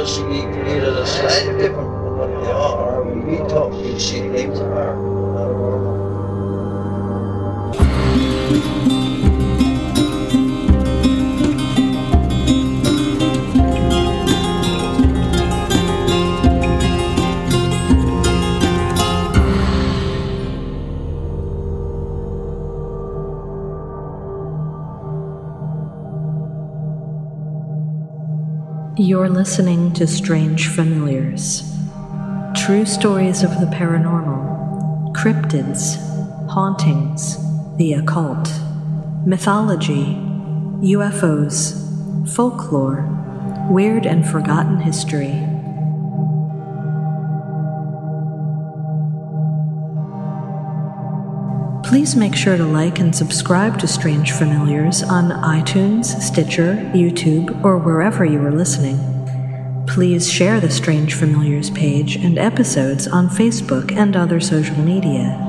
just eat it as slightly different from what they are. We talk, you see, names are not normal. You're listening to Strange Familiars. True stories of the paranormal, cryptids, hauntings, the occult, mythology, UFOs, folklore, weird and forgotten history. Please make sure to like and subscribe to Strange Familiars on iTunes, Stitcher, YouTube, or wherever you are listening. Please share the Strange Familiars page and episodes on Facebook and other social media.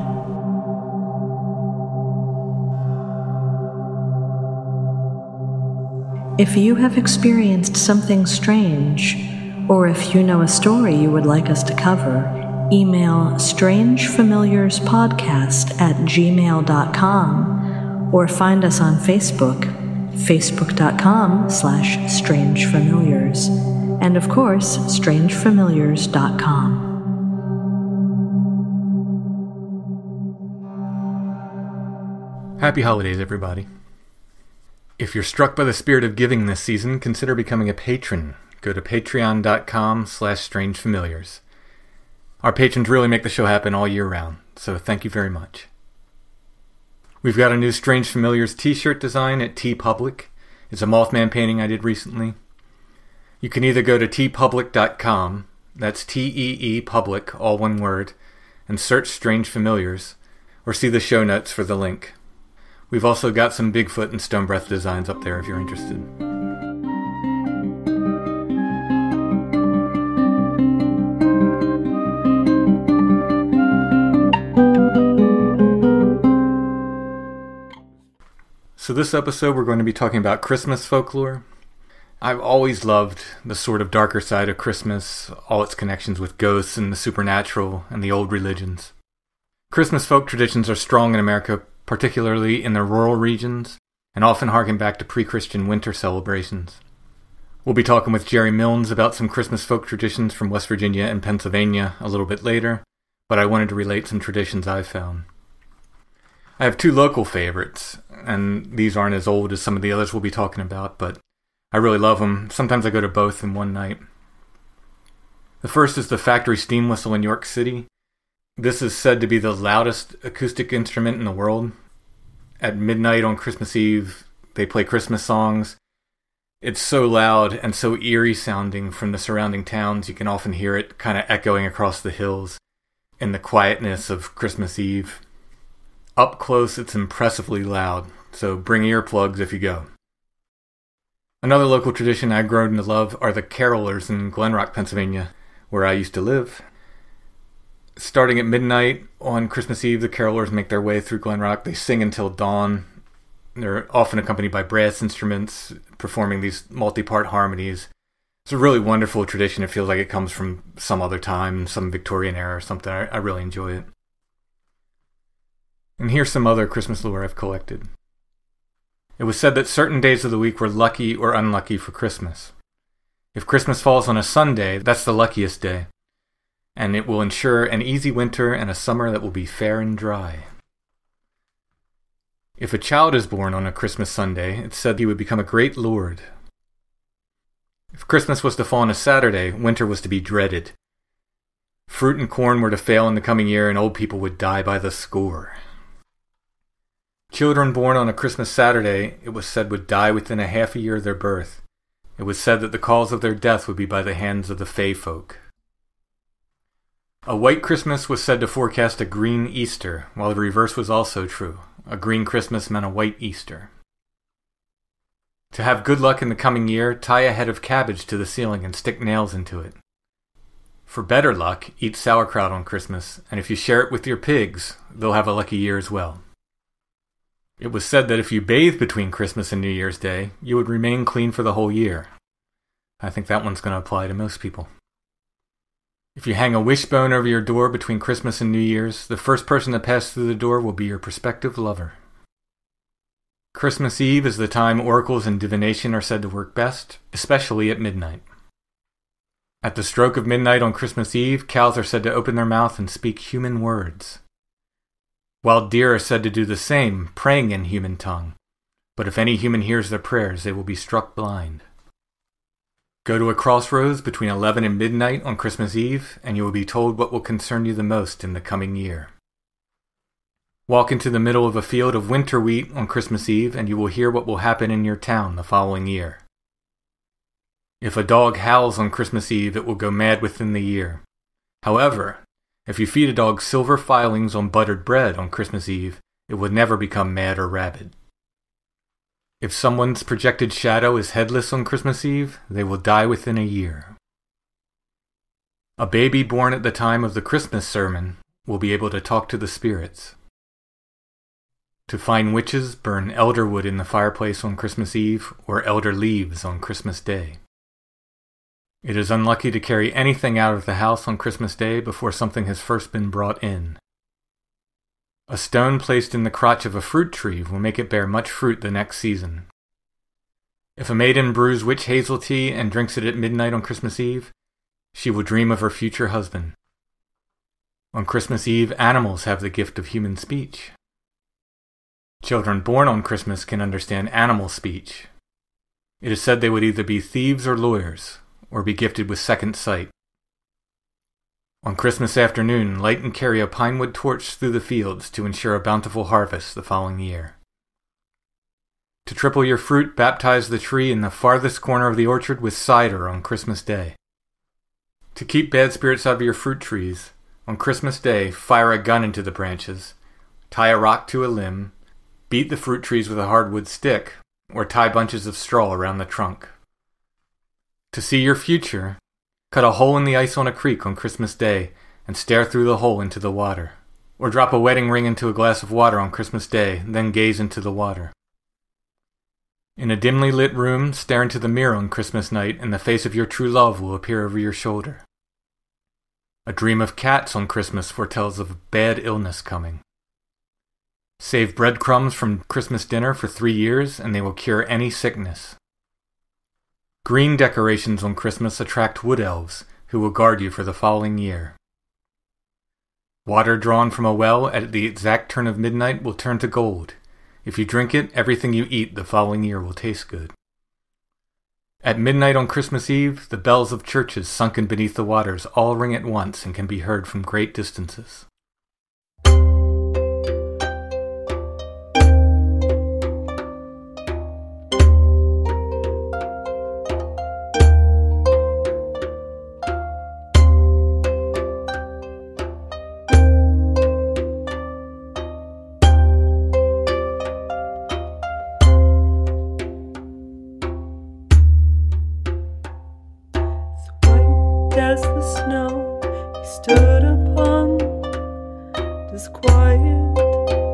If you have experienced something strange, or if you know a story you would like us to cover, email strangefamiliarspodcast@gmail.com or find us on Facebook, facebook.com/strangefamiliars, and of course, strangefamiliars.com. Happy holidays, everybody. If you're struck by the spirit of giving this season, consider becoming a patron. Go to patreon.com/strangefamiliars. Our patrons really make the show happen all year round, so thank you very much. We've got a new Strange Familiars t-shirt design at TeePublic. It's a Mothman painting I did recently. You can either go to teepublic.com, that's T-E-E Public, all one word, and search Strange Familiars, or see the show notes for the link. We've also got some Bigfoot and Stone Breath designs up there if you're interested. So this episode we're going to be talking about Christmas folklore. I've always loved the sort of darker side of Christmas, all its connections with ghosts and the supernatural and the old religions. Christmas folk traditions are strong in America, particularly in the rural regions, and often harken back to pre-Christian winter celebrations. We'll be talking with Gerry Milnes about some Christmas folk traditions from West Virginia and Pennsylvania a little bit later, but I wanted to relate some traditions I've found. I have two local favorites, and these aren't as old as some of the others we'll be talking about, but I really love them. Sometimes I go to both in one night. The first is the factory steam whistle in York City. This is said to be the loudest acoustic instrument in the world. At midnight on Christmas Eve, they play Christmas songs. It's so loud and so eerie sounding from the surrounding towns, you can often hear it kind of echoing across the hills in the quietness of Christmas Eve. Up close, it's impressively loud, so bring earplugs if you go. Another local tradition I've grown to love are the carolers in Glen Rock, Pennsylvania, where I used to live. Starting at midnight on Christmas Eve, the carolers make their way through Glen Rock. They sing until dawn. They're often accompanied by brass instruments, performing these multi-part harmonies. It's a really wonderful tradition. It feels like it comes from some other time, some Victorian era or something. I really enjoy it. And here's some other Christmas lore I've collected. It was said that certain days of the week were lucky or unlucky for Christmas. If Christmas falls on a Sunday, that's the luckiest day, and it will ensure an easy winter and a summer that will be fair and dry. If a child is born on a Christmas Sunday, it's said he would become a great lord. If Christmas was to fall on a Saturday, winter was to be dreaded. Fruit and corn were to fail in the coming year, and old people would die by the score. Children born on a Christmas Saturday, it was said, would die within a half a year of their birth. It was said that the cause of their death would be by the hands of the Fey folk. A white Christmas was said to forecast a green Easter, while the reverse was also true. A green Christmas meant a white Easter. To have good luck in the coming year, tie a head of cabbage to the ceiling and stick nails into it. For better luck, eat sauerkraut on Christmas, and if you share it with your pigs, they'll have a lucky year as well. It was said that if you bathed between Christmas and New Year's Day, you would remain clean for the whole year. I think that one's going to apply to most people. If you hang a wishbone over your door between Christmas and New Year's, the first person to pass through the door will be your prospective lover. Christmas Eve is the time oracles and divination are said to work best, especially at midnight. At the stroke of midnight on Christmas Eve, cows are said to open their mouth and speak human words. Wild deer are said to do the same, praying in human tongue. But if any human hears their prayers, they will be struck blind. Go to a crossroads between 11 and midnight on Christmas Eve, and you will be told what will concern you the most in the coming year. Walk into the middle of a field of winter wheat on Christmas Eve, and you will hear what will happen in your town the following year. If a dog howls on Christmas Eve, it will go mad within the year. However, if you feed a dog silver filings on buttered bread on Christmas Eve, it would never become mad or rabid. If someone's projected shadow is headless on Christmas Eve, they will die within a year. A baby born at the time of the Christmas sermon will be able to talk to the spirits. To find witches, burn elder wood in the fireplace on Christmas Eve or elder leaves on Christmas Day. It is unlucky to carry anything out of the house on Christmas Day before something has first been brought in. A stone placed in the crotch of a fruit tree will make it bear much fruit the next season. If a maiden brews witch hazel tea and drinks it at midnight on Christmas Eve, she will dream of her future husband. On Christmas Eve, animals have the gift of human speech. Children born on Christmas can understand animal speech. It is said they would either be thieves or lawyers, or be gifted with second sight. On Christmas afternoon, light and carry a pine wood torch through the fields to ensure a bountiful harvest the following year. To triple your fruit, baptize the tree in the farthest corner of the orchard with cider on Christmas Day. To keep bad spirits out of your fruit trees, on Christmas Day, fire a gun into the branches, tie a rock to a limb, beat the fruit trees with a hardwood stick, or tie bunches of straw around the trunk. To see your future, cut a hole in the ice on a creek on Christmas Day and stare through the hole into the water. Or drop a wedding ring into a glass of water on Christmas Day, then gaze into the water. In a dimly lit room, stare into the mirror on Christmas night and the face of your true love will appear over your shoulder. A dream of cats on Christmas foretells of a bad illness coming. Save breadcrumbs from Christmas dinner for 3 years and they will cure any sickness. Green decorations on Christmas attract wood elves, who will guard you for the following year. Water drawn from a well at the exact turn of midnight will turn to gold. If you drink it, everything you eat the following year will taste good. At midnight on Christmas Eve, the bells of churches sunken beneath the waters all ring at once and can be heard from great distances. As the snow he stood upon, as quiet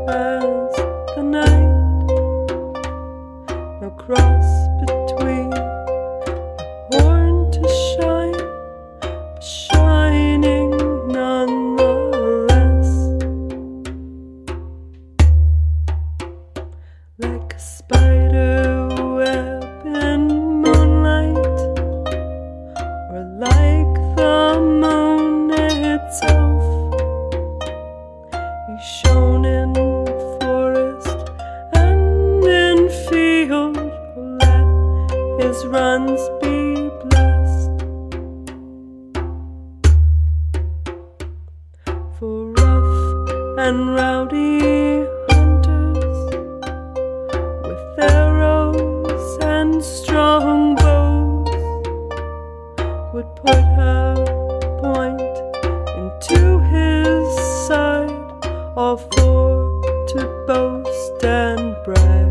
as the night, no cross between the horn to shine, but shining nonetheless, like a spider web in moonlight, or like the moon itself. He shone in forest and in field. Oh, let his runs be blessed. For rough and rowdy hunters with arrows and strong bows would put a point into his side, all for to boast and brag.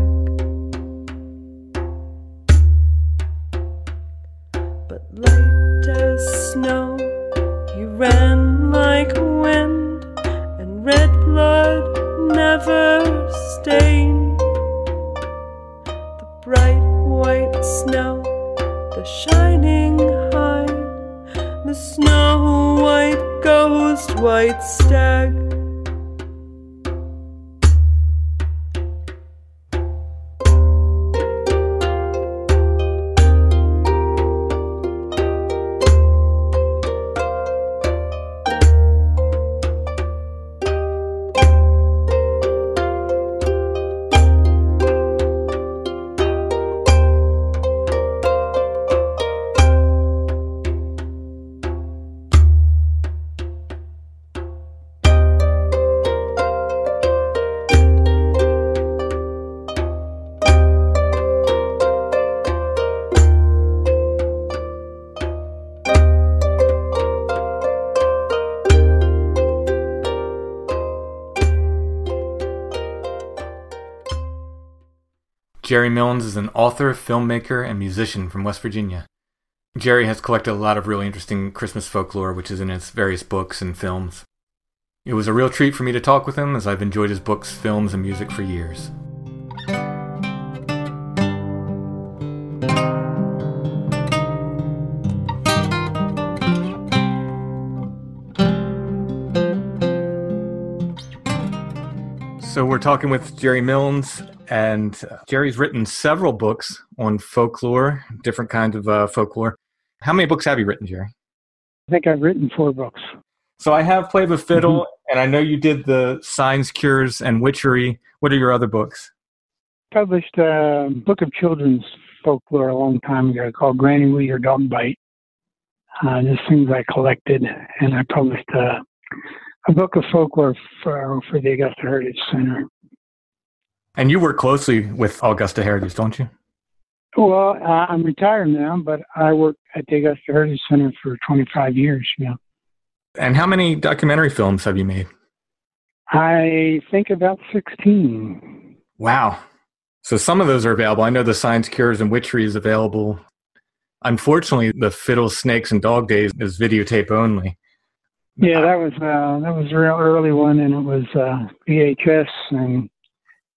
But light as snow, he ran like wind, and red blood never stained the bright white snow, the shining the snow-white ghost, white stag. Gerry Milnes is an author, filmmaker, and musician from West Virginia. Gerry has collected a lot of really interesting Christmas folklore, which is in his various books and films. It was a real treat for me to talk with him, as I've enjoyed his books, films, and music for years. So we're talking with Gerry Milnes, and Gerry's written several books on folklore, different kinds of folklore. How many books have you written, Gerry? I think I've written 4 books. So I have Play the Fiddle, and I know you did the Signs, Cures, and Witchery. What are your other books? Published a book of children's folklore a long time ago called Granny Will Your Dog Bite. Just things I collected, and I published a book of folklore for the Augusta Heritage Center. And you work closely with Augusta Heritage, don't you? Well, I'm retired now, but I worked at the Augusta Heritage Center for 25 years. Yeah. And how many documentary films have you made? I think about 16. Wow. So some of those are available. I know the Signs, Cures, and Witchery is available. Unfortunately, the Fiddle, Snakes, and Dog Days is videotape only. Yeah, that was a real early one, and it was VHS, and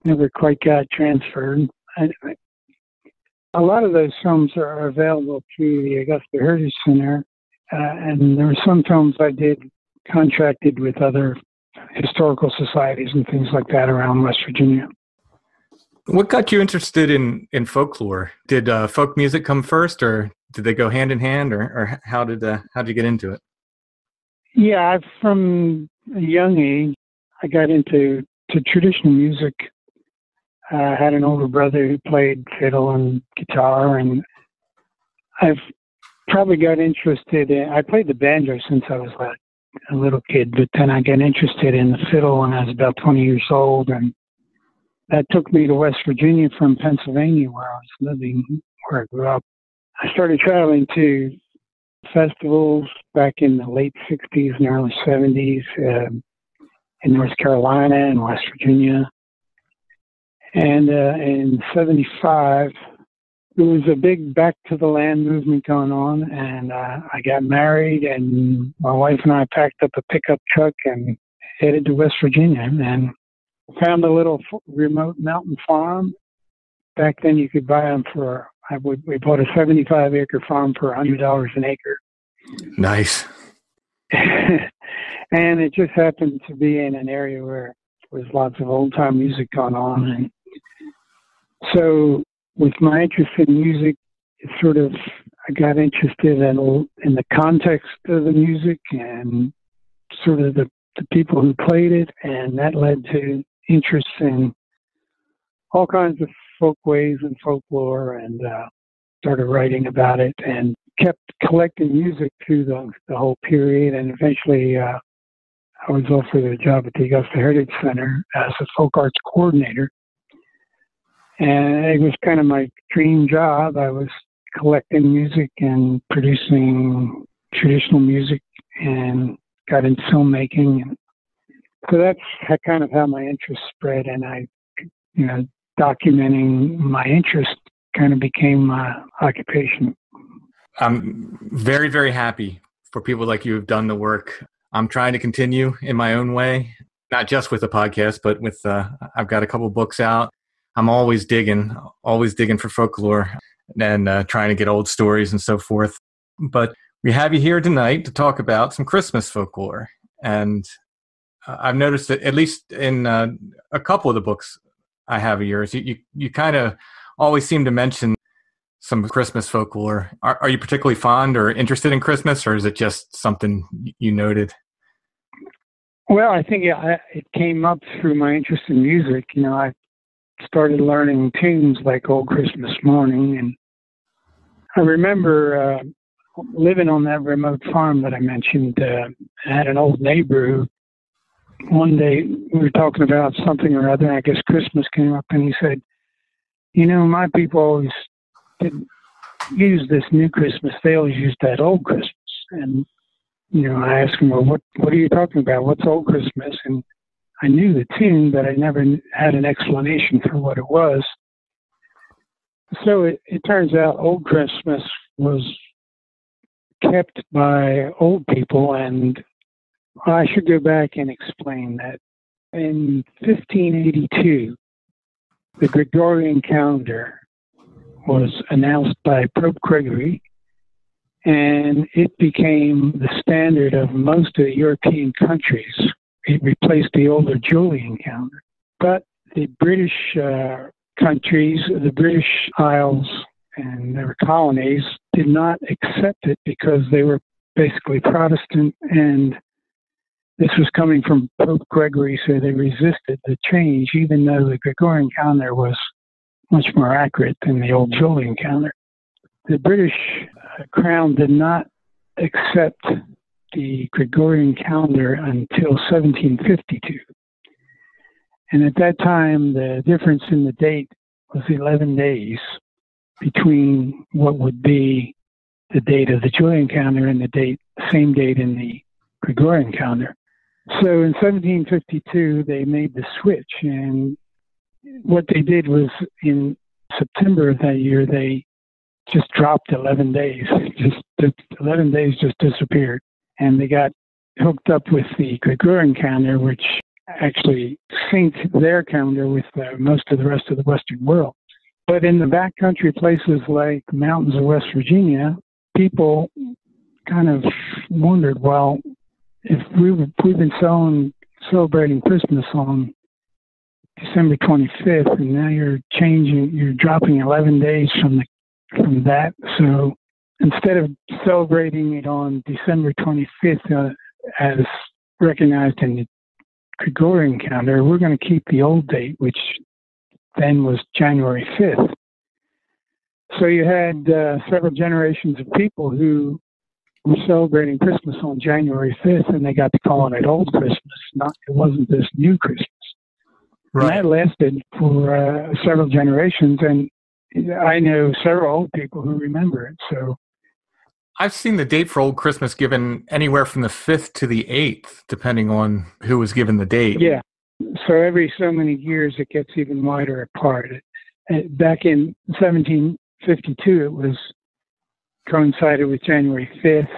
never quite got transferred. A lot of those films are available through the Augusta Heritage Center, and there were some films I did contracted with other historical societies and things like that around West Virginia. What got you interested in folklore? Did folk music come first, or did they go hand in hand, or how did you get into it? Yeah, from a young age, I got into traditional music. I had an older brother who played fiddle and guitar, and I've probably got interested in, I played the banjo since I was a little kid, but then I got interested in the fiddle when I was about 20 years old, and that took me to West Virginia from Pennsylvania, where I was living, where I grew up. I started traveling to festivals back in the late 60s and early 70s in North Carolina and West Virginia. And in 75, there was a big back to the land movement going on, and I got married, and my wife and I packed up a pickup truck and headed to West Virginia and found a little remote mountain farm. Back then you could buy them we bought a 75-acre farm for $100 an acre. Nice. And it just happened to be in an area where there was lots of old-time music going on. And so with my interest in music, I got interested in the context of the music and sort of the people who played it, and that led to interest in all kinds of folkways and folklore, and started writing about it and kept collecting music through the whole period. And eventually I was offered a job at the Augusta Heritage Center as a folk arts coordinator. And it was kind of my dream job. I was collecting music and producing traditional music and got into filmmaking. So that's kind of how my interest spread, and documenting my interest kind of became my occupation. I'm very, very happy for people like you who've done the work. I'm trying to continue in my own way, not just with the podcast, but with I've got a couple books out. I'm always digging for folklore and trying to get old stories and so forth. But We have you here tonight to talk about some Christmas folklore. And I've noticed that, at least in a couple of the books I have of yours, you kind of always seem to mention some Christmas folklore. Are you particularly fond or interested in Christmas, or is it just something you noted? Well, I think it came up through my interest in music. I started learning tunes like Old Christmas Morning, and I remember living on that remote farm that I mentioned. I had an old neighbor who, one day we were talking about something or other, and I guess Christmas came up, and he said, my people always didn't use this new Christmas. They always used that old Christmas. And, I asked him, well, what are you talking about? What's Old Christmas? And I knew the tune, but I never had an explanation for what it was. So it turns out Old Christmas was kept by old people, and I should go back and explain that. In 1582, the Gregorian calendar was announced by Pope Gregory, and it became the standard of most of the European countries. It replaced the older Julian calendar. But the British countries, the British Isles, and their colonies did not accept it because they were basically Protestant, and this was coming from Pope Gregory, so they resisted the change, even though the Gregorian calendar was much more accurate than the old Julian calendar. The British Crown did not accept the Gregorian calendar until 1752. And at that time, the difference in the date was 11 days between what would be the date of the Julian calendar and the same date in the Gregorian calendar. So in 1752, they made the switch, and what they did was in September of that year, they just dropped 11 days. Just 11 days just disappeared, and they got hooked up with the Gregorian calendar, which actually synced their calendar with most of the rest of the Western world. But in the backcountry places like the mountains of West Virginia, people kind of wondered, well, if we've been celebrating Christmas on December 25th, and now you're dropping 11 days from that. So instead of celebrating it on December 25th as recognized in the Gregorian calendar, we're going to keep the old date, which then was January 5th. So you had several generations of people who were celebrating Christmas on January 5th, and they got to calling it Old Christmas. It wasn't this new Christmas. Right. And that lasted for several generations, and I know several old people who remember it. So I've seen the date for Old Christmas given anywhere from the 5th to the 8th, depending on who was given the date. Yeah. So every so many years, it gets even wider apart. Back in 1752, it was coincided with January 5th.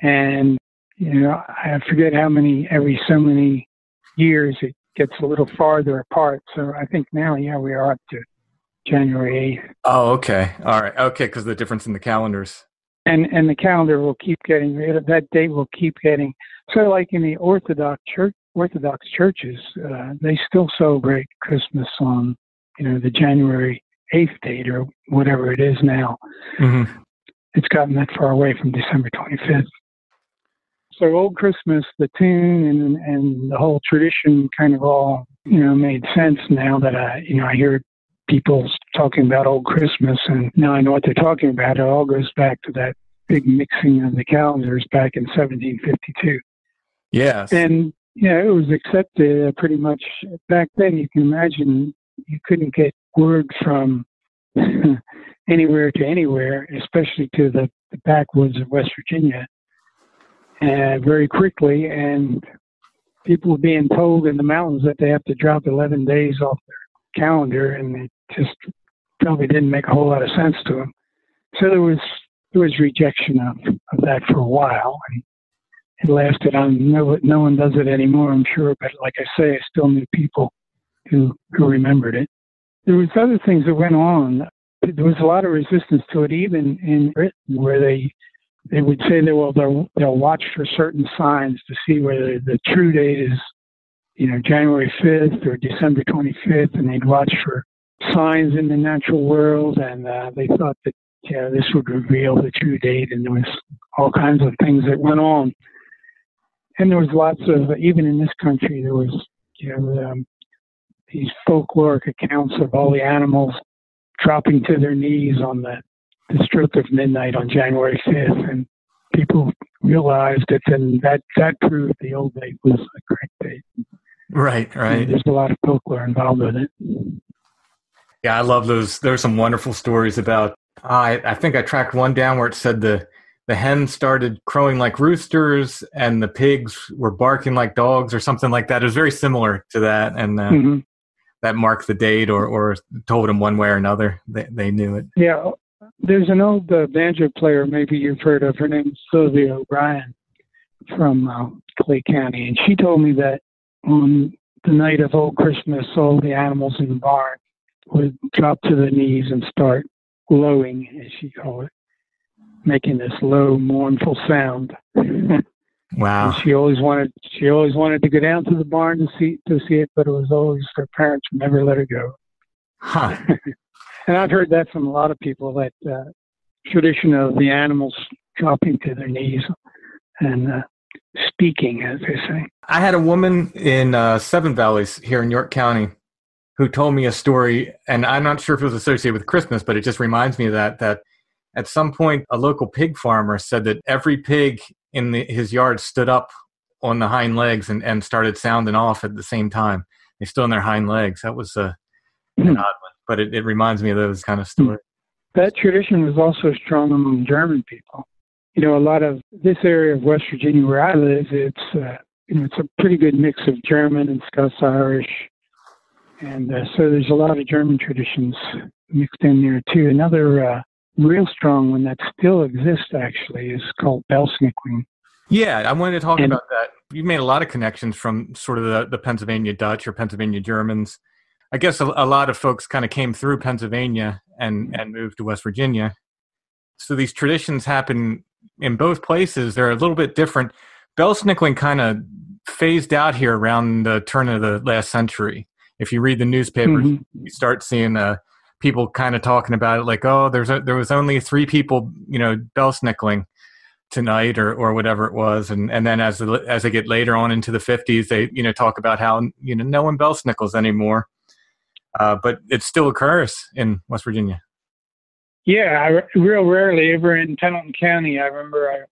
And, I forget how many, every so many years, it gets a little farther apart. So I think now, we are up to January 8th. Oh, okay. All right. Okay, because the difference in the calendars. And the calendar will keep getting, that date will keep getting, so like in the Orthodox churches, they still celebrate Christmas on, the January 8th date or whatever it is now. Mm-hmm. It's gotten that far away from December 25th. So Old Christmas, the tune and the whole tradition kind of all, made sense now that I hear people talking about Old Christmas, and now I know what they're talking about. It all goes back to that big mixing of the calendars back in 1752. Yes. And, it was accepted pretty much back then. You can imagine you couldn't get word from anywhere to anywhere, especially to the backwoods of West Virginia, very quickly. And people were being told in the mountains that they have to drop 11 days off their calendar, and it just probably didn't make a whole lot of sense to them. So there was rejection of that for a while, and it lasted on. No one does it anymore, I'm sure, but like I say, I still knew people who remembered it. There was other things that went on. There was a lot of resistance to it, even in Britain, where they they would say they'll watch for certain signs to see whether the true date is, January 5th or December 25th, and they'd watch for signs in the natural world, and they thought that this would reveal the true date, and there was all kinds of things that went on. And there was lots of, even in this country, there was, these folkloric accounts of all the animals dropping to their knees on the stroke of midnight on January 5th, and people realized that then that proved the old date was the correct date. Right. And there's a lot of folklore involved with it. Yeah, I love those. There's some wonderful stories about, I think I tracked one down where it said the hens started crowing like roosters and the pigs were barking like dogs or something like that. It was very similar to that. And that marked the date or told them one way or another. They knew it. Yeah. There's an old banjo player, maybe you've heard of. Her name is Sylvia O'Brien from Clay County. And she told me that on the night of Old Christmas, all the animals in the barn would drop to their knees and start lowing, as she called it, making this low, mournful sound. Wow. And she always wanted to go down to the barn to see it, but it was always her parents would never let her go. Huh. And I've heard that from a lot of people, that tradition of the animals dropping to their knees and speaking, as they say. I had a woman in Seven Valleys here in York County who told me a story, and I'm not sure if it was associated with Christmas, but it just reminds me of that at some point a local pig farmer said that every pig in his yard stood up on the hind legs and started sounding off at the same time. They stood on their hind legs. That was an odd one, but it reminds me of those kind of stories. That tradition was also strong among German people. A lot of this area of West Virginia where I live, it's a pretty good mix of German and Scots-Irish. And so there's a lot of German traditions mixed in there, too. Another real strong one that still exists, actually, is called Belsnickling. Yeah, I wanted to talk about that. You made a lot of connections from sort of the Pennsylvania Dutch or Pennsylvania Germans. I guess a lot of folks kind of came through Pennsylvania and moved to West Virginia. So these traditions happen in both places. They're a little bit different. Belsnickling kind of phased out here around the turn of the last century. If you read the newspapers, you start seeing people kind of talking about it like, oh, there was only 3 people, Belsnickling tonight or whatever it was. And then as they get later on into the 50s, they, talk about how, no one Belsnickles anymore. But it still occurs in West Virginia. Yeah, real rarely. Over in Pendleton County, I remember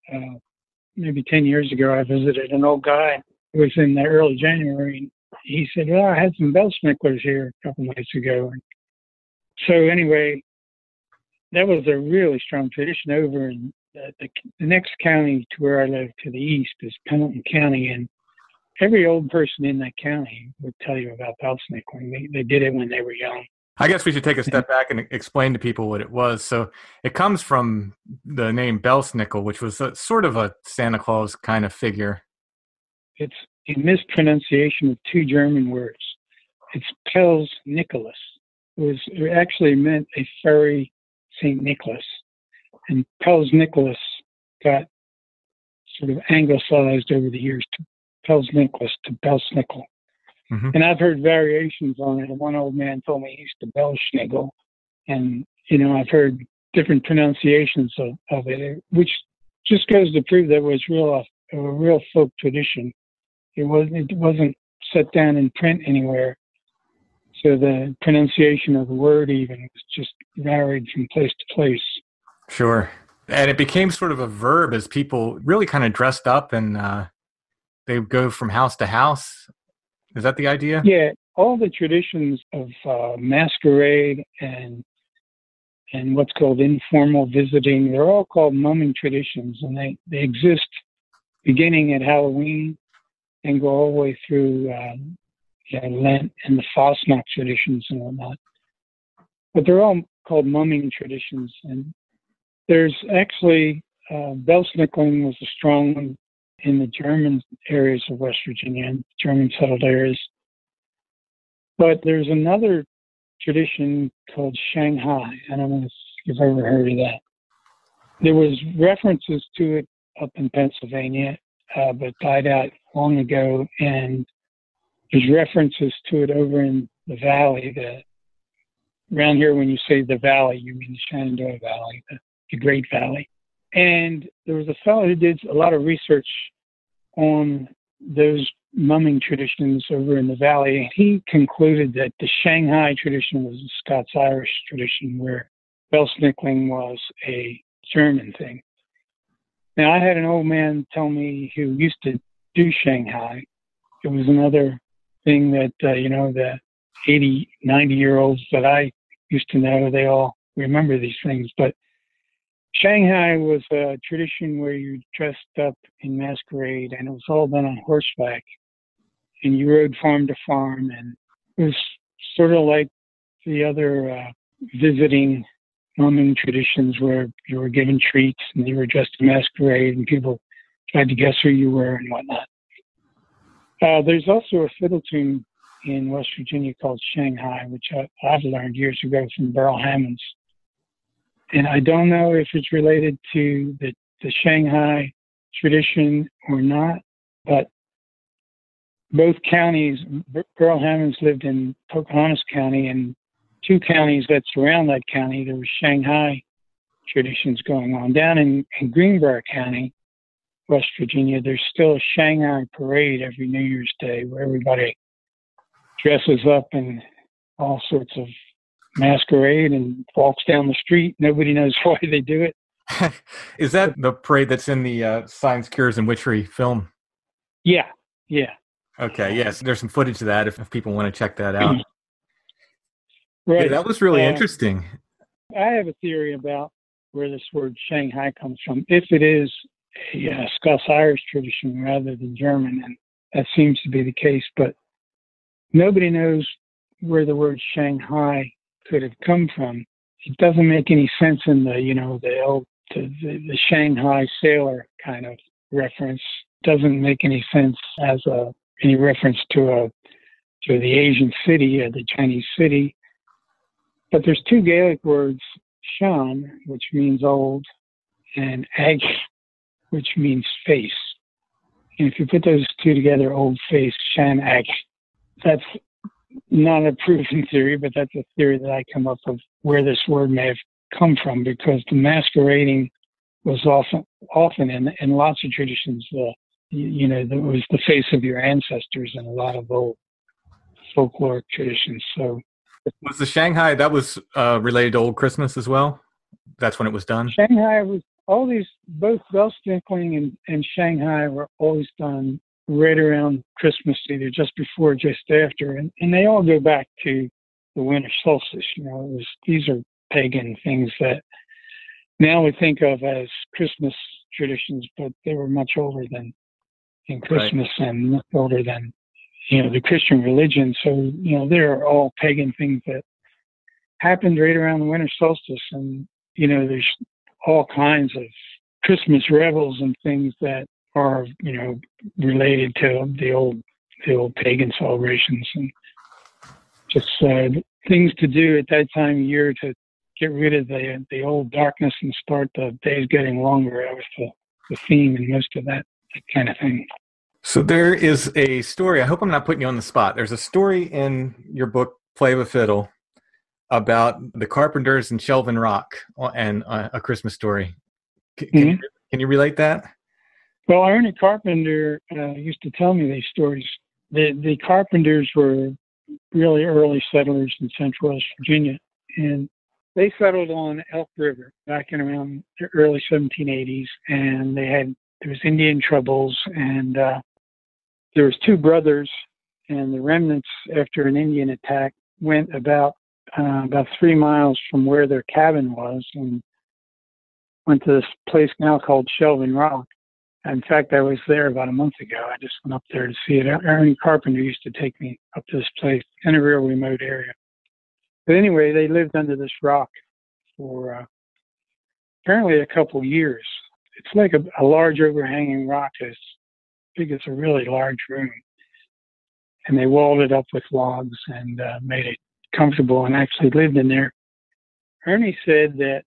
maybe 10 years ago, I visited an old guy who was in the early January. He said, well, I had some Belsnicklers here a couple nights ago. So anyway, that was a really strong tradition over in the next county to where I live to the east is Pendleton County. And every old person in that county would tell you about Belsnickling. They did it when they were young. I guess we should take a step back and explain to people what it was. So it comes from the name Belsnickel, which was sort of a Santa Claus kind of figure. It's a mispronunciation of 2 German words. It's Pels Nicholas. It actually meant a furry St. Nicholas. And Pels Nicholas got sort of anglicized over the years to Pels Nicholas to Belsnickel. Mm-hmm. And I've heard variations on it. One old man told me he used to Belschnigel. And, I've heard different pronunciations of it, which just goes to prove that it was a real folk tradition. It wasn't set down in print anywhere. So the pronunciation of the word even was just varied from place to place. Sure. And it became sort of a verb as people really kind of dressed up and they would go from house to house. Is that the idea? Yeah. All the traditions of masquerade and what's called informal visiting, they're all called mumming traditions. And they exist beginning at Halloween and go all the way through Lent and the Fastnacht traditions and whatnot. But they're all called mumming traditions. And there's actually, Belsnickling was a strong one in the German areas of West Virginia and German settled areas. But there's another tradition called Shanghai. I don't know if you've ever heard of that. There was references to it up in Pennsylvania, but died out long ago. And there's references to it over in the valley. Around here, when you say the valley, you mean the Shenandoah Valley, the Great Valley. And there was a fellow who did a lot of research on those mumming traditions over in the valley. He concluded that the Shanghai tradition was a Scots-Irish tradition, where bell-snickling was a German thing. Now, I had an old man tell me who used to do Shanghai. It was another thing that, the 80, 90-year-olds that I used to know, they all remember these things. But Shanghai was a tradition where you dressed up in masquerade, and it was all done on horseback. And you rode farm to farm, and it was sort of like the other visiting mumming traditions where you were given treats and you were dressed in masquerade and people tried to guess who you were and whatnot. There's also a fiddle tune in West Virginia called Shanghai, which I've learned years ago from Burl Hammonds. And I don't know if it's related to the Shanghai tradition or not, but both counties, Burl Hammonds lived in Pocahontas County, and 2 counties that surround that county, there was Shanghai traditions going on. Down in Greenbrier County, West Virginia, there's still a Shanghai parade every New Year's Day where everybody dresses up in all sorts of masquerade and walks down the street. Nobody knows why they do it. Is that the parade that's in the Science, Cures, and Witchery film? Yeah. Okay, yes. There's some footage of that if people want to check that out. Right. Yeah, that was really interesting. I have a theory about where this word Shanghai comes from. If it is a Scots-Irish tradition rather than German, and that seems to be the case, but nobody knows where the word Shanghai could have come from. It doesn't make any sense in the Shanghai sailor kind of reference. Doesn't make any sense as any reference to the Asian city, the Chinese city. But there's 2 Gaelic words, Shan, which means old, and Ag, which means face. And if you put those 2 together, old face, Shan Ag, that's not a proven theory, but that's a theory that I come up with where this word may have come from, because the masquerading was often in lots of traditions, that was the face of your ancestors in a lot of old folklore traditions. So, was the Shanghai, that was related to Old Christmas as well? That's when it was done? Shanghai was both bell-snickling and Shanghai were always done right around Christmas, either just before or just after. And they all go back to the winter solstice. These are pagan things that now we think of as Christmas traditions, but they were much older than Christmas, right, and much older than the Christian religion. So, they're all pagan things that happened right around the winter solstice. And, there's all kinds of Christmas revels and things that are, related to the old pagan celebrations, and just things to do at that time of year to get rid of the old darkness and start the days getting longer. That was the theme in most of that kind of thing. So there is a story, I hope I'm not putting you on the spot. There's a story in your book, Play of a Fiddle, about the Carpenters and Shelvin Rock and A Christmas Story. Can you relate that? Well, Ernie Carpenter used to tell me these stories. The Carpenters were really early settlers in Central West Virginia, and they settled on Elk River back in around the early 1780s, and there was Indian troubles, and there was 2 brothers, and the remnants after an Indian attack went about 3 miles from where their cabin was and went to this place now called Shelvin Rock. In fact, I was there about a month ago. I just went up there to see it. Ernie Carpenter used to take me up to this place in a real remote area. But anyway, they lived under this rock for apparently a couple years. It's like a large overhanging rock as big as a really large room. And they walled it up with logs and made it comfortable and actually lived in there. Ernie said that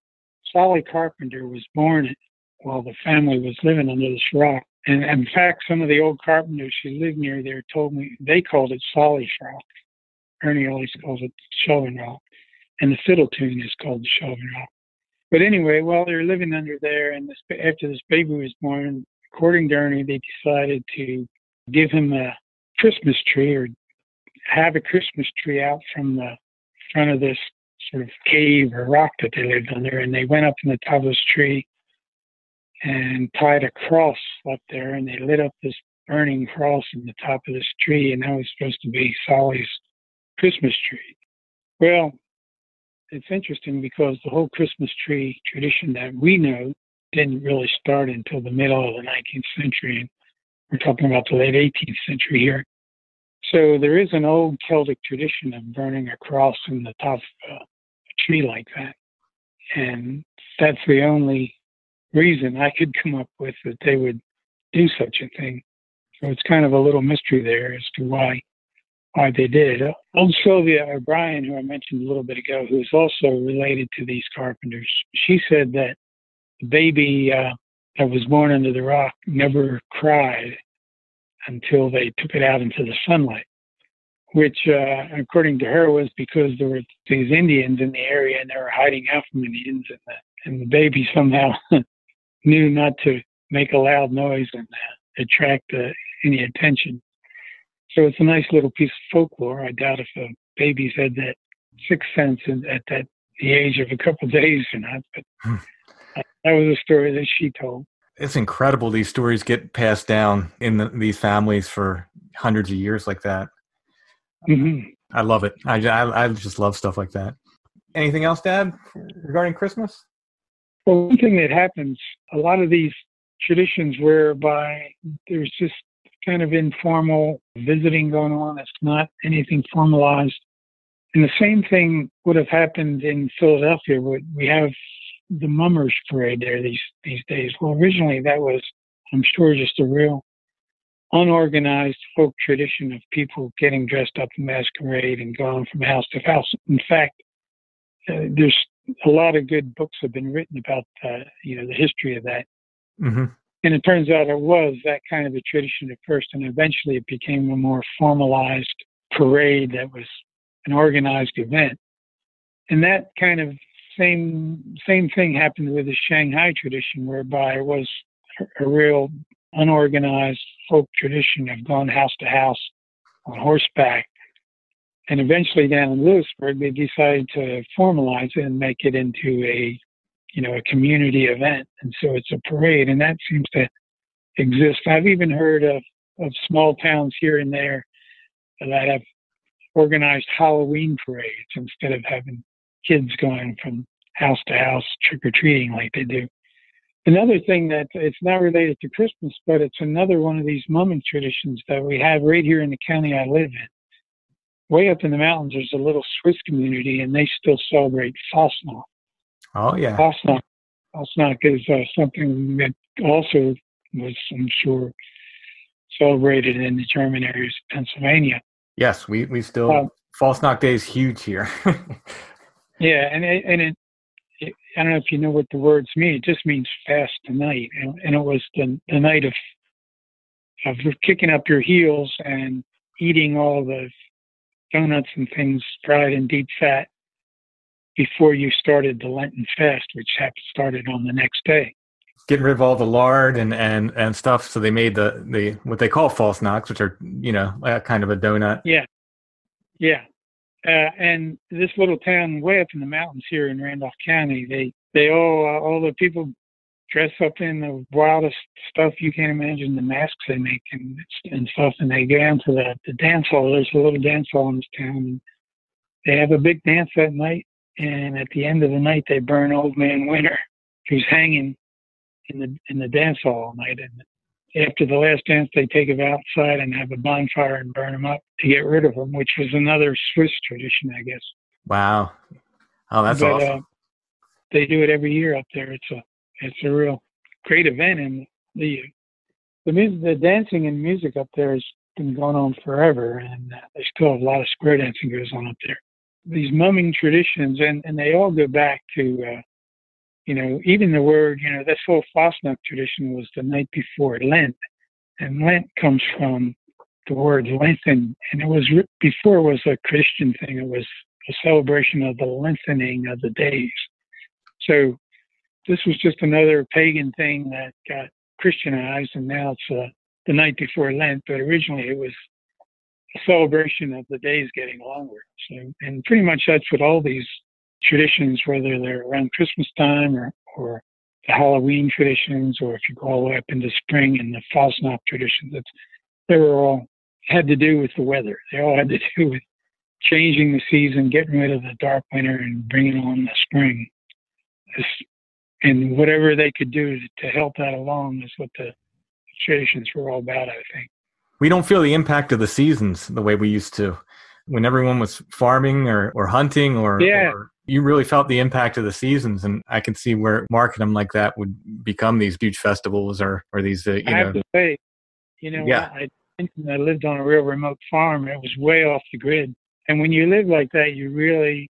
Sally Carpenter was born while the family was living under this rock. And in fact, some of the old carpenters who lived near there told me they called it Solly's Rock. Ernie always calls it Shelving Rock. And the fiddle tune is called the Shelving Rock. But anyway, while they were living under there, and after this baby was born, according to Ernie, they decided to give him a Christmas tree, or have a Christmas tree out from the front of this sort of cave or rock that they lived under. And they went up in the top of this tree and tied a cross up there, and they lit up this burning cross in the top of this tree, and that was supposed to be Solly's Christmas tree. Well, it's interesting because the whole Christmas tree tradition that we know didn't really start until the middle of the 19th century, and we're talking about the late 18th century here. So there is an old Celtic tradition of burning a cross in the top of a tree like that, and that's the only reason I could come up with that they would do such a thing. So it's kind of a little mystery there as to why they did it. Old Sylvia O'Brien, who I mentioned a little bit ago, who is also related to these carpenters, she said that the baby that was born under the rock never cried until they took it out into the sunlight, which, according to her, was because there were these Indians in the area and they were hiding out from Indians, and the baby somehow knew not to make a loud noise and attract any attention. So it's a nice little piece of folklore. I doubt if babies had that sixth sense at the age of a couple of days or not, but that was a story that she told. It's incredible these stories get passed down in these families for hundreds of years like that. Mm-hmm. I love it. I just love stuff like that. Anything else, Dad, regarding Christmas? Well, one thing that happens, a lot of these traditions whereby there's just kind of informal visiting going on. It's not anything formalized. And the same thing would have happened in Philadelphia. We have the Mummers Parade there these days. Well, originally that was, I'm sure, just a real unorganized folk tradition of people getting dressed up in masquerade and going from house to house. In fact, there's a lot of good books have been written about the history of that. Mm-hmm. And it turns out it was that kind of a tradition at first, and eventually it became a more formalized parade that was an organized event. And that kind of same thing happened with the Shanghai tradition, whereby it was a real unorganized folk tradition of going house to house on horseback. And eventually down in Lewisburg, they decided to formalize it and make it into a community event. And so it's a parade, and that seems to exist. I've even heard of small towns here and there that have organized Halloween parades instead of having kids going from house to house trick-or-treating like they do. Another thing that it's not related to Christmas, but it's another one of these mumming traditions that we have right here in the county I live in. Way up in the mountains, there's a little Swiss community, and they still celebrate Fastnacht. Oh, yeah. Fastnacht is something that also was, I'm sure, celebrated in the German areas of Pennsylvania. Yes, we still, Fastnacht Day is huge here. Yeah, and it I don't know if you know what the words mean. It just means fast night, and it was the night of kicking up your heels and eating all the donuts and things fried in deep fat before you started the Lenten fast, which started on the next day. Getting rid of all the lard and stuff, so they made the what they call false knocks, which are kind of a donut. Yeah. And this little town way up in the mountains here in Randolph County, they all the people dress up in the wildest stuff you can't imagine, the masks they make and stuff, and they go down to the dance hall. There's a little dance hall in this town, and they have a big dance that night, and at the end of the night they burn Old Man Winter, who's hanging in the dance hall all night. And after the last dance, they take him outside and have a bonfire and burn him up to get rid of him, which was another Swiss tradition, I guess. Wow. Oh, that's awesome. They do it every year up there. It's a real great event, and the dancing and music up there has been going on forever, and they still have a lot of square dancing goes on up there. These mumming traditions, and they all go back to even the word, this whole Fastnacht tradition was the night before Lent. And Lent comes from the word lengthen. And it was, before it was a Christian thing, it was a celebration of the lengthening of the days. So this was just another pagan thing that got Christianized, and now it's the night before Lent, but originally it was a celebration of the days getting longer. So, and pretty much that's what all these traditions, whether they're around Christmas time or the Halloween traditions, or if you go all the way up into spring and the Fastnacht traditions, they were all had to do with the weather. They all had to do with changing the season, getting rid of the dark winter and bringing on the spring. And whatever they could do to help that along is what the traditions were all about, I think. We don't feel the impact of the seasons the way we used to. When everyone was farming or hunting or you really felt the impact of the seasons. And I can see where marking them like that would become these huge festivals or these, I have to say, I lived on a real remote farm. It was way off the grid. And when you live like that,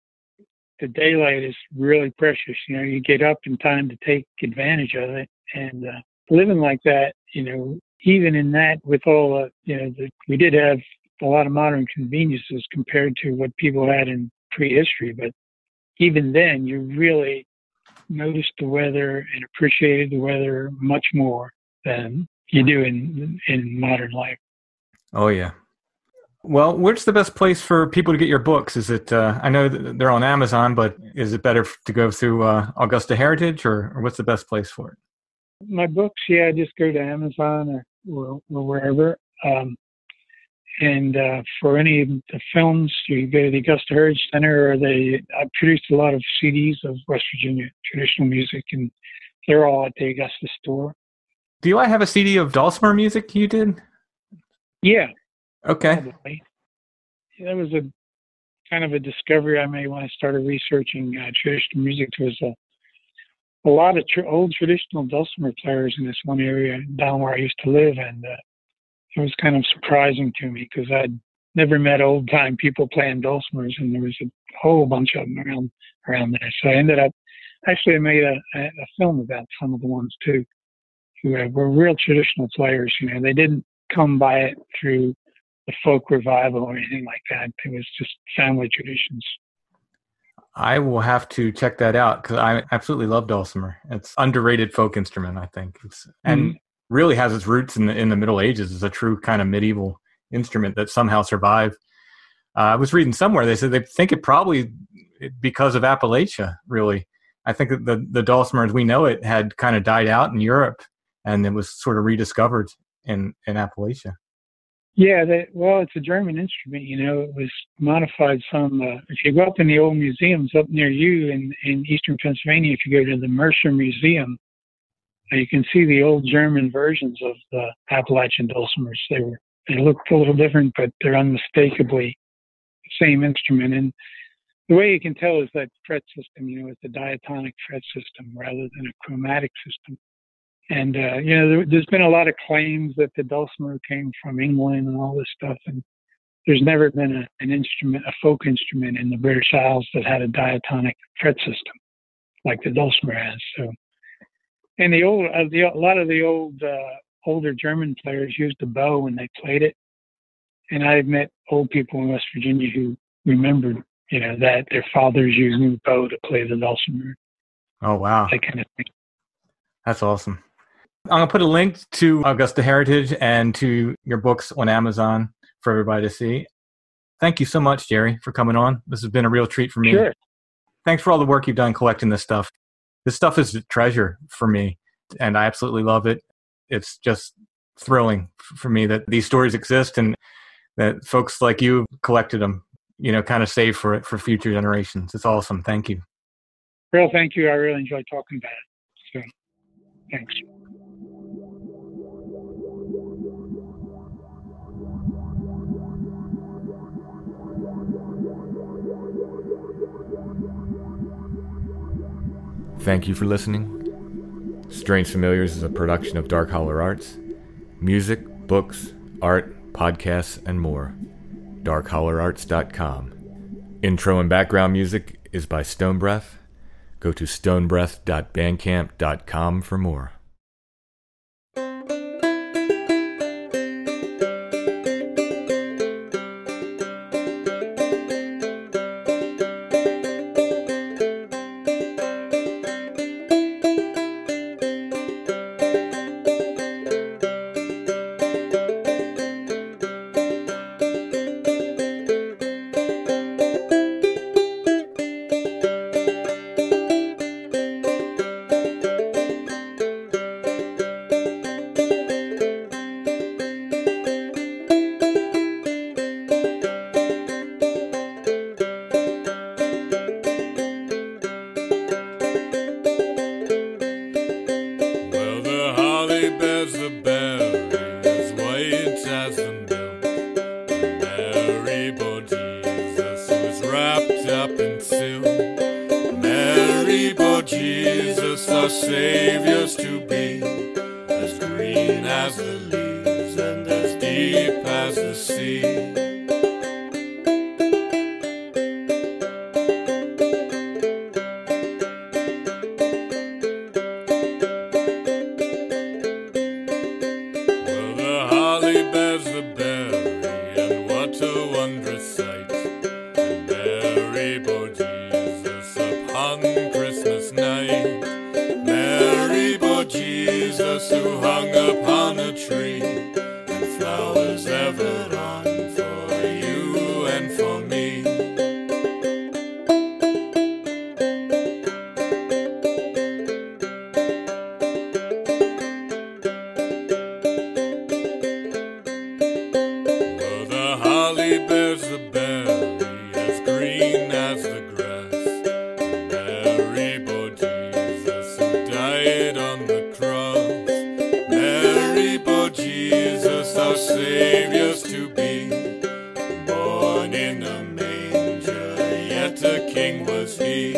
the daylight is really precious. You get up in time to take advantage of it. And living like that, even in that, with all we did have a lot of modern conveniences compared to what people had in prehistory. But even then, you really noticed the weather and appreciated the weather much more than you do in modern life. Oh, yeah. Well, where's the best place for people to get your books? Is it, I know that they're on Amazon, but is it better to go through Augusta Heritage or what's the best place for it? My books, just go to Amazon or wherever. And for any of the films, you go to the Augusta Heritage Center, I produced a lot of CDs of West Virginia traditional music, and they're all at the Augusta store. Do I have a CD of dulcimer music you did? Yeah. Okay. Probably. That was a kind of a discovery I made when I started researching traditional music. There was a lot of old traditional dulcimer players in this one area down where I used to live, and it was kind of surprising to me because I'd never met old-time people playing dulcimers, and there was a whole bunch of them around there. So I made a film about some of the ones too, who were real traditional players. They didn't come by it through the folk revival or anything like that. It was just family traditions. I will have to check that out because I absolutely love dulcimer. It's underrated folk instrument, I think. And really has its roots in the Middle Ages. It's a true kind of medieval instrument that somehow survived. I was reading somewhere, they said they think it probably because of Appalachia, really. I think that the dulcimer as we know it had kind of died out in Europe and it was sort of rediscovered in Appalachia. Yeah, it's a German instrument. It was modified some. If you go up in the old museums up near you in eastern Pennsylvania, if you go to the Mercer Museum, you can see the old German versions of the Appalachian dulcimers. They looked a little different, but they're unmistakably the same instrument. And the way you can tell is that fret system. It's a diatonic fret system rather than a chromatic system. And, there's been a lot of claims that the dulcimer came from England and all this stuff. And there's never been an instrument, a folk instrument in the British Isles that had a diatonic fret system like the dulcimer has. So, and a lot of the older German players used a bow when they played it. And I've met old people in West Virginia who remembered, that their fathers using the bow to play the dulcimer. Oh, wow. That kind of thing. That's awesome. I'm going to put a link to Augusta Heritage and to your books on Amazon for everybody to see. Thank you so much, Gerry, for coming on. This has been a real treat for me. Sure. Thanks for all the work you've done collecting this stuff. This stuff is a treasure for me, and I absolutely love it. It's just thrilling for me that these stories exist and that folks like you collected them, kind of saved for future generations. It's awesome. Thank you. Well, thank you. I really enjoyed talking about it. So, thanks. Thank you for listening. Strange Familiars is a production of Dark Holler Arts. Music, books, art, podcasts, and more. darkhollerarts.com. Intro and background music is by Stone Breath. Go to stonebreath.bandcamp.com for more. Saviors to be, as green as the leaves and as deep as the sea. Well, the holly bears the berry, and what a wondrous sight, and Mary bore Jesus upon Christmas night. Mary bore Jesus who hung upon a tree, and flowers ever on for you and for me. Well, the holly bears the berry, as green as the grass, and Mary bore Jesus who died on the cross. Mary bore Jesus, our Saviors to be, born in a manger, yet a king was he.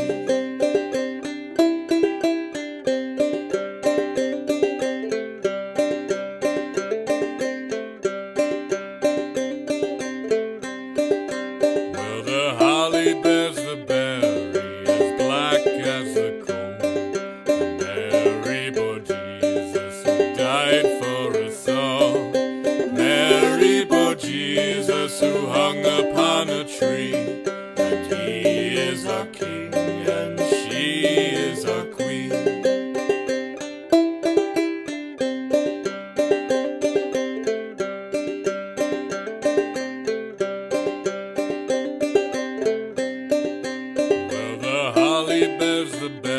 Well, the holly bears the berry, as black as the coal, and Mary bore Jesus who died for us all. Mary bore Jesus who hung upon a tree, and he is our king and she is our queen. Well, the holly bears the berry,